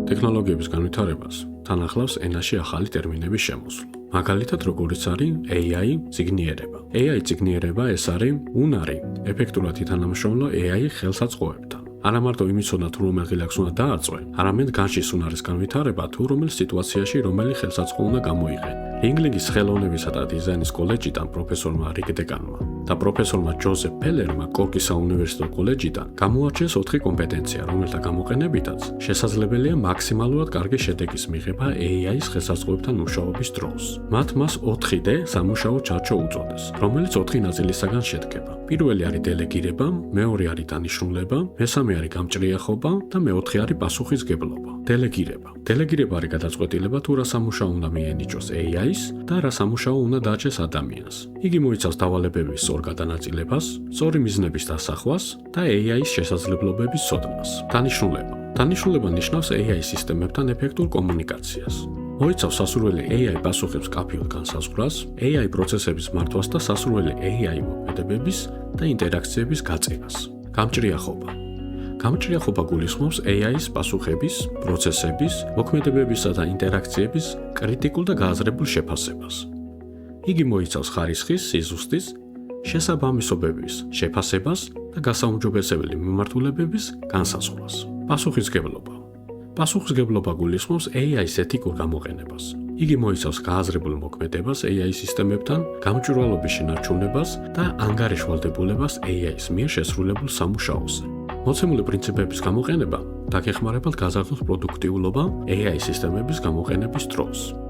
ტექნოლოგიების განვითარებას თან ახლავს ენაში ახალი ტერმინების შემოსვლა. მაგალითად, როგორიც არის AI ციგნიერება. AI ციგნიერება ეს არის უნარი ეფექტურად ითანამშრომლო AI ხელსაწყოებთან. არა მარტო იმისონა თუ რომელ ღილაკს უნდა დააწვე, არამედ განშის უნარის განვითარება თუ რომელ სიტუაციაში რომელი ხელსაწყო უნდა გამოიყენო. ინგლინგის ხელოვნებისა და დიზაინის კოლეჯიდან პროფესორმა რიკ დეგანმა და პროფესორმა ჯოზეფ ფელერმა კორკის საუნივერსიტეტო კოლეჯიდან გამოარჩიეს 4 კომპეტენცია, რომელთა გამოყენებითაც შესაძლებელია მაქსიმალურად კარგი შედეგის მიღება AI-ის ხელსაწყოებთან მუშაობის დროს. მათ მას 4D სამუშაო ჩარჩო უწოდეს, რომელიც 4 ნაწილისაგან შედგება. პირველი არის დელეგირება, მეორე არის დანიშნულება, მესამე არის გამჭრიახობა და მეოთხე არის პასუხისგებლობა. დელეგირება არის გადაწყვეტილება თუ რა სამუშაო უნდა მიენიჭოს AI-ს და რა სამუშაო უნდა დააჭეს ადამიანს. იგი მოიცავს დავალებების სწორ გადანაწილებას, სწორი მიზნების დასახვას და AI-ის შესაძლებლობების ცოდნას. დანიშნულება ნიშნავს AI სისტემებთან ეფექტურ კომუნიკაციას. მოიცავს სასურველი AI პასუხებს კაფილად განსაზღვრას, AI პროცესების მართვას და სასურველი AI მოქმედებების და ინტერაქციების გაწევას. გამჭრიახობა გულისხმობს AI-ის პასუხების, პროცესების, მოქმედებებისა და ინტერაქციების კრიტიკულ და გააზრებულ შეფასებას. იგი მოიცავს ხარისხის, სიზუსტის, შესაბამისობების შეფასებას და გასაუმჯობესებელი მიმართულებების განსაზღვრას. პასუხისგებლობა გულისხმობს AI-ის ეთიკურ გამოყენებას. იგი მოიცავს გააზრებულ მოქმედებას AI სისტემებთან, გამჭვირვალობის შენარჩუნებას და ანგარიშვალდებულებას AI-ის მიერ შესრულებულ სამუშაოზე. მოცემული პრინციპების გამოყენება დაგეხმარებათ გაზარდოს პროდუქტიულობა AI სისტემების გამოყენების დროს.